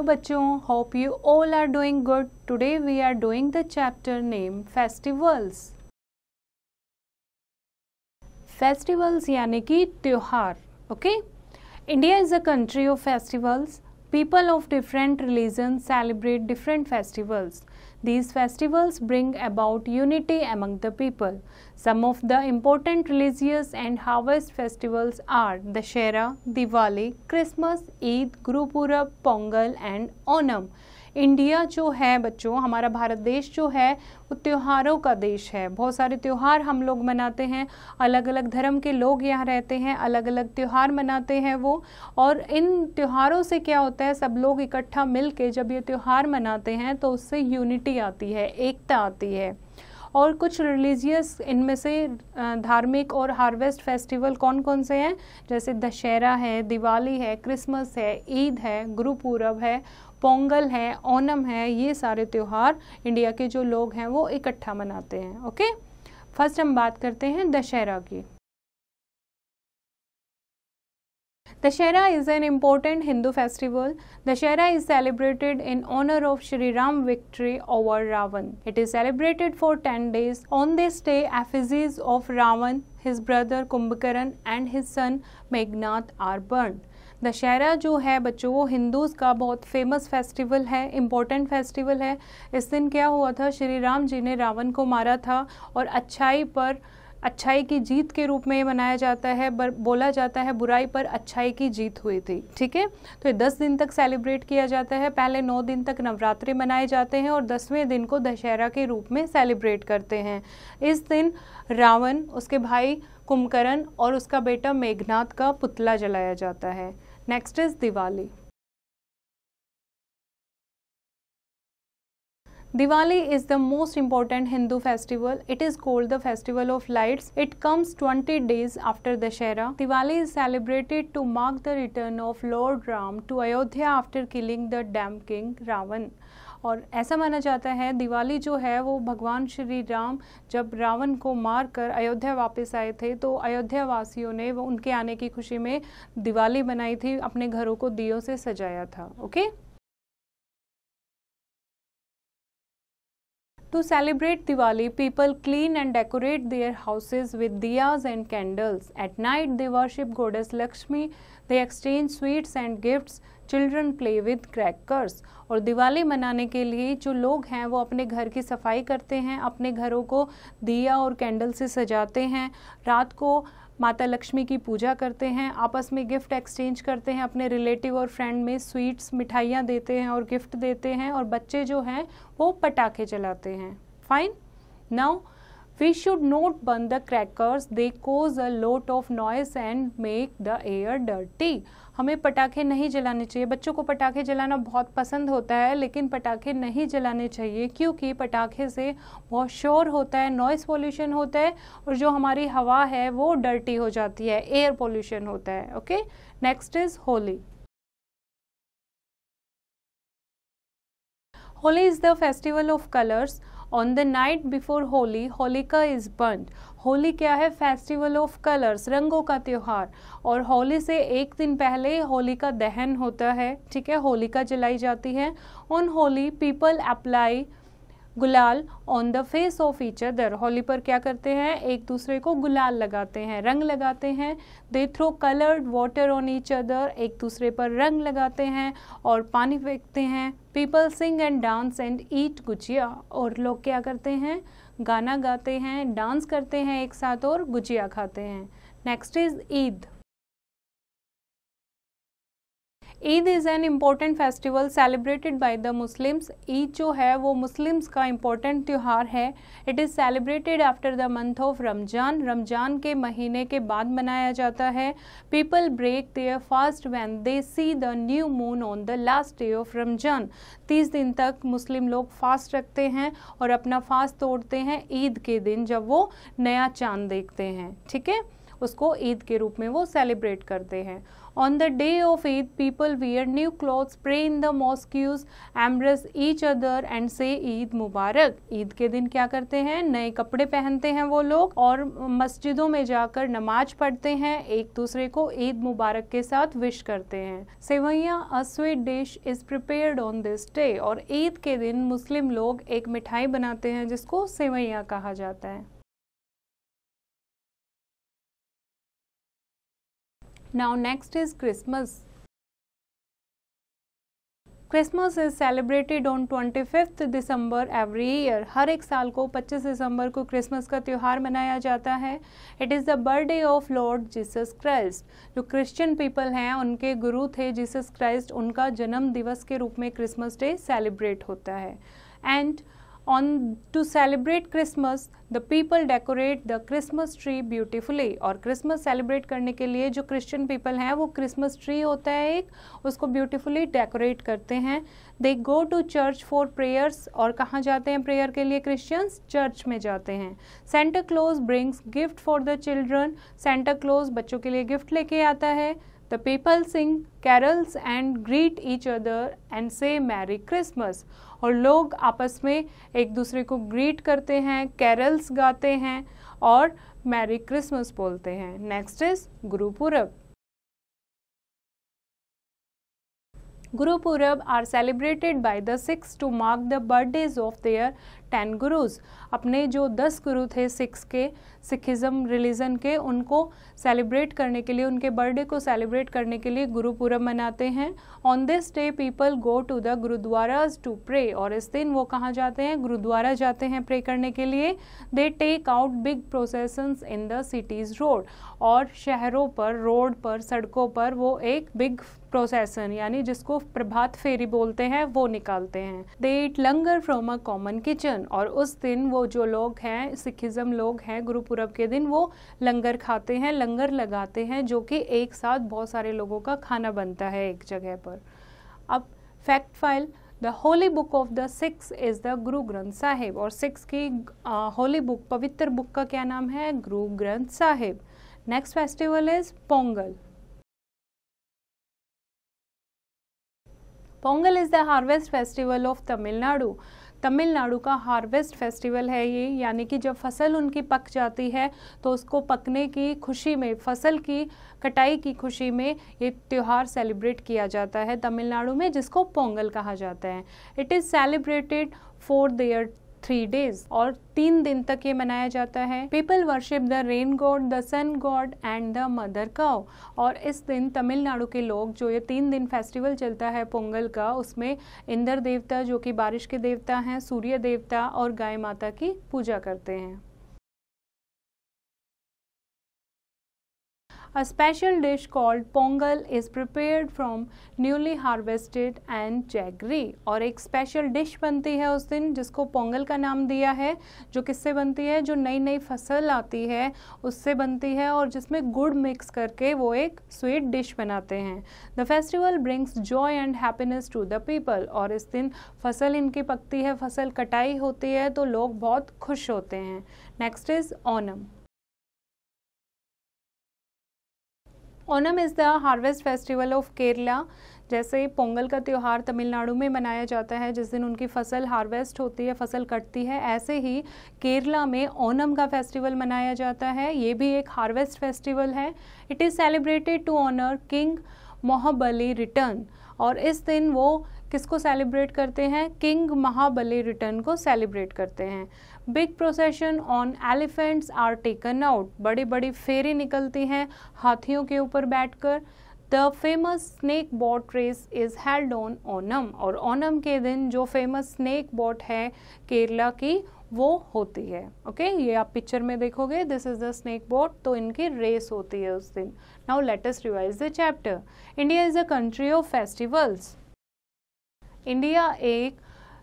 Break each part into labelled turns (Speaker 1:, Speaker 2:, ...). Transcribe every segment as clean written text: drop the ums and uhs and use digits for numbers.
Speaker 1: Hello बच्चों, hope you all are doing good. Today we are doing the chapter name festivals. Festivals यानी कि त्योहार. Okay? India is a country of festivals. People of different religions celebrate different festivals. These festivals bring about unity among the people. Some of the important religious and harvest festivals are Dashera, Diwali, Christmas, Eid, Guru Purab, Pongal and Onam. India जो है बच्चों, हमारा भारत देश जो है वो त्योहारों का देश है. बहुत सारे त्यौहार हम लोग मनाते हैं. अलग अलग धर्म के लोग यहाँ रहते हैं, अलग अलग त्यौहार मनाते हैं वो. और इन त्योहारों से क्या होता है, सब लोग इकट्ठा मिल के जब ये त्यौहार मनाते हैं तो उससे यूनिटी आती है, एकता आती है. और कुछ रिलीजियस इनमें से धार्मिक और हार्वेस्ट फेस्टिवल कौन कौन से हैं, जैसे दशहरा है, दिवाली है, क्रिसमस है, ईद है, गुरु पूरब है, पोंगल है, ओनम है. ये सारे त्यौहार इंडिया के जो लोग हैं वो इकट्ठा मनाते हैं. ओके, फर्स्ट हम बात करते हैं दशहरा की. Dashera is an important Hindu festival. Dashera is celebrated in honor of Shri Ram victory over Ravan. It is celebrated for 10 days. On this day, effigies of Ravan, his brother Kumbhakaran and his son Meghnad are burned. Dussehra जो है बच्चों वो Hindus का बहुत famous festival है, important festival है. इस दिन क्या हुआ था, श्री राम जी ने रावण को मारा था और अच्छाई की जीत के रूप में मनाया जाता है. बोला जाता है बुराई पर अच्छाई की जीत हुई थी. ठीक है, तो ये 10 दिन तक सेलिब्रेट किया जाता है. पहले 9 दिन तक नवरात्रि मनाए जाते हैं और 10वें दिन को दशहरा के रूप में सेलिब्रेट करते हैं. इस दिन रावण, उसके भाई कुंभकर्ण और उसका बेटा मेघनाद का पुतला जलाया जाता है. Next is Diwali. Diwali is the most important Hindu festival. It is called the festival of lights. It comes 20 days after Dashera. Diwali is celebrated to mark the return of Lord Ram to Ayodhya after killing the damned king Ravan. और ऐसा माना जाता है दिवाली जो है वो भगवान श्री राम जब रावण को मार कर अयोध्या वापस आए थे तो अयोध्या वासियों ने वो उनके आने की खुशी में दिवाली बनाई थी, अपने घरों को दियों से सजाया था. Okay, To celebrate Diwali, people clean and decorate their houses with diyas and candles. At night, they worship goddess Lakshmi. They exchange sweets and gifts. Children play with crackers. और दिवाली मनाने के लिए जो लोग हैं वो अपने घर की सफाई करते हैं, अपने घरों को दिया और कैंडल से सजाते हैं. रात को माता लक्ष्मी की पूजा करते हैं, आपस में गिफ्ट एक्सचेंज करते हैं, अपने रिलेटिव और फ्रेंड में स्वीट्स मिठाइयाँ देते हैं और गिफ्ट देते हैं. और बच्चे जो हैं वो पटाखे चलाते हैं. Fine. Now we should not burn the crackers, they cause a lot of noise and make the air dirty. हमें पटाखे नहीं जलाने चाहिए. बच्चों को पटाखे जलाना बहुत पसंद होता है लेकिन पटाखे नहीं जलाने चाहिए क्योंकि पटाखे से बहुत शोर होता है, नॉइस पोल्यूशन होता है और जो हमारी हवा है वो डर्टी हो जाती है, एयर पोल्यूशन होता है. Okay, next is Holi. Holi is the festival of colors. On the night before Holi, Holika is burnt. Holi क्या है, फेस्टिवल ऑफ कलर्स, रंगों का त्योहार. और होली से एक दिन पहले होली का दहन होता है. ठीक है, होलिका जलाई जाती है. ऑन होली पीपल अप्लाई गुलाल on the face of each other. Holi पर क्या करते हैं, एक दूसरे को गुलाल लगाते हैं, रंग लगाते हैं. They throw coloured water on each other. एक दूसरे पर रंग लगाते हैं और पानी फेंकते हैं. People sing and dance and eat gujiya. और लोग क्या करते हैं, गाना गाते हैं, डांस करते हैं एक साथ और गुजिया खाते हैं. Next is Eid. Eid is an important festival celebrated by the Muslims. Eid जो है वो मुस्लिम्स का इम्पोर्टेंट त्यौहार है. It is celebrated after the month of Ramzan. Ramzan के महीने के बाद मनाया जाता है. People break their fast when they see the new moon on the last day of Ramzan. 30 दिन तक मुस्लिम लोग फास्ट रखते हैं और अपना फास्ट तोड़ते हैं ईद के दिन जब वो नया चांद देखते हैं. ठीक है, उसको ईद के रूप में वो सेलिब्रेट करते हैं। On the day of Eid people wear new clothes, pray in the mosques, embrace each other and say Eid मुबारक। ईद के दिन क्या करते हैं, नए कपड़े पहनते हैं वो लोग और मस्जिदों में जाकर नमाज पढ़ते हैं, एक दूसरे को ईद मुबारक के साथ विश करते हैं। Sewaiyan a sweet dish is prepared on this day. और ईद के दिन मुस्लिम लोग एक मिठाई बनाते हैं जिसको सेवैयां कहा जाता है। Now next is Christmas. Christmas is celebrated on 25th December every year. हर एक साल को 25 दिसंबर को क्रिसमस का त्यौहार मनाया जाता है। It is the birthday of Lord Jesus Christ. जो क्रिश्चियन पीपल हैं उनके गुरु थे जीसस क्राइस्ट, उनका जन्म दिवस के रूप में क्रिसमस डे सेलिब्रेट होता है। And to celebrate Christmas, the people decorate the Christmas tree beautifully. और क्रिसमस सेलिब्रेट करने के लिए जो क्रिश्चियन पीपल हैं वो क्रिसमस ट्री होता है एक, उसको ब्यूटीफुली डेकोरेट करते हैं। They go to church for prayers. और कहाँ जाते हैं प्रेयर के लिए क्रिश्चियंस, चर्च में जाते हैं। Santa Claus brings gift for the children. Santa Claus बच्चों के लिए गिफ्ट लेके आता है। The people sing carols and greet each other and say Merry Christmas. और लोग आपस में एक दूसरे को ग्रीट करते हैं, कैरल्स गाते हैं और मैरी क्रिसमस बोलते हैं। Next is Gurpurab. Gurupurab are celebrated by the Sikhs to mark the birthdays of their 10 gurus. अपने जो 10 गुरु थे सिक्स के, सिखिज़म रिलीजन के, उनको सेलिब्रेट करने के लिए, उनके बर्थडे को सेलिब्रेट करने के लिए गुरुपुरब मनाते हैं। On this day people go to the gurdwaras to pray. और इस दिन वो कहाँ जाते हैं, गुरुद्वारा जाते हैं प्रे करने के लिए। They take out big processions in the city's road. और शहरों पर, रोड पर, सड़कों पर वो एक बिग प्रोसेसन यानी जिसको प्रभात फेरी बोलते हैं वो निकालते हैं। दे ईट लंगर फ्रॉम अ कॉमन किचन। और उस दिन वो जो लोग हैं, सिखिज़म लोग हैं, गुरुपुरब के दिन वो लंगर खाते हैं, लंगर लगाते हैं, जो कि एक साथ बहुत सारे लोगों का खाना बनता है एक जगह पर। अब fact file, the Holi book of the six is the Guru Granth Sahib. और सिक्स की होली बुक, पवित्र बुक का क्या नाम है, Guru Granth Sahib. Next festival is Pongal. Pongal is the harvest festival of Tamil Nadu. Tamil Nadu का हार्वेस्ट फेस्टिवल है ये, यानी कि जब फसल उनकी पक जाती है तो उसको पकने की खुशी में, फसल की कटाई की खुशी में ये त्यौहार सेलिब्रेट किया जाता है तमिलनाडु में, जिसको पोंगल कहा जाता है। It is celebrated for their 3 days। और 3 दिन तक ये मनाया जाता है। People worship the rain god, the sun god and the mother cow. और इस दिन तमिलनाडु के लोग, जो ये 3 दिन फेस्टिवल चलता है पोंगल का, उसमें इंद्र देवता जो कि बारिश के देवता हैं, सूर्य देवता और गाय माता की पूजा करते हैं। A special dish called pongal is prepared from newly harvested and jaggery। और एक स्पेशल डिश बनती है उस दिन जिसको पोंगल का नाम दिया है, जो किससे बनती है, जो नई नई फसल आती है उससे बनती है और जिसमें गुड़ मिक्स करके वो एक स्वीट डिश बनाते हैं। The festival brings joy and happiness to the people. और इस दिन फसल इनकी पकती है, फसल कटाई होती है तो लोग बहुत खुश होते हैं। Next is Onam. Onam is the harvest festival of Kerala. जैसे पोंगल का त्यौहार तमिलनाडु में मनाया जाता है जिस दिन उनकी फसल हार्वेस्ट होती है, फसल कटती है, ऐसे ही केरला में ओनम का फेस्टिवल मनाया जाता है। ये भी एक हार्वेस्ट फेस्टिवल है। It is celebrated to honour king Mahabali return. और इस दिन वो किसको सेलिब्रेट करते हैं, किंग महाबली रिटर्न को सेलिब्रेट करते हैं। Big procession on elephants are taken out. बड़ी बड़ी फेरी निकलती हैं हाथियों के ऊपर बैठकर। The famous snake boat race is held on Onam. और ओनम के दिन जो फेमस स्नेक बोट है केरला की वो होती है। ओके, ये आप पिक्चर में देखोगे, this is the snake boat. तो इनकी रेस होती है उस दिन। Now let us revise the chapter. India is a country of festivals. India एक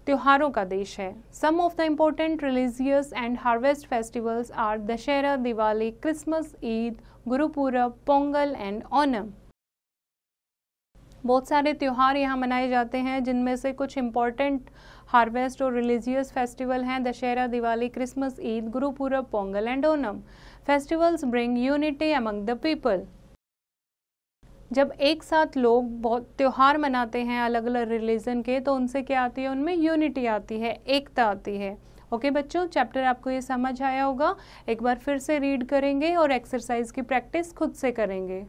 Speaker 1: त्योहारों का देश है। Some of the important religious and harvest festivals are Dussehra, Diwali, Christmas, Eid, Gurpurab, Pongal and Onam. बहुत सारे त्यौहार यहाँ मनाए जाते हैं, जिनमें से कुछ इम्पॉर्टेंट हार्वेस्ट और रिलीजियस फेस्टिवल हैं Dussehra, Diwali, Christmas, Eid, Gurpurab, Pongal and Onam. Festivals bring unity among the people. जब एक साथ लोग बहुत त्यौहार मनाते हैं अलग अलग रिलीजन के, तो उनसे क्या आती है, उनमें यूनिटी आती है, एकता आती है। ओके बच्चों, चैप्टर आपको ये समझ आया होगा। एक बार फिर से रीड करेंगे और एक्सरसाइज की प्रैक्टिस खुद से करेंगे।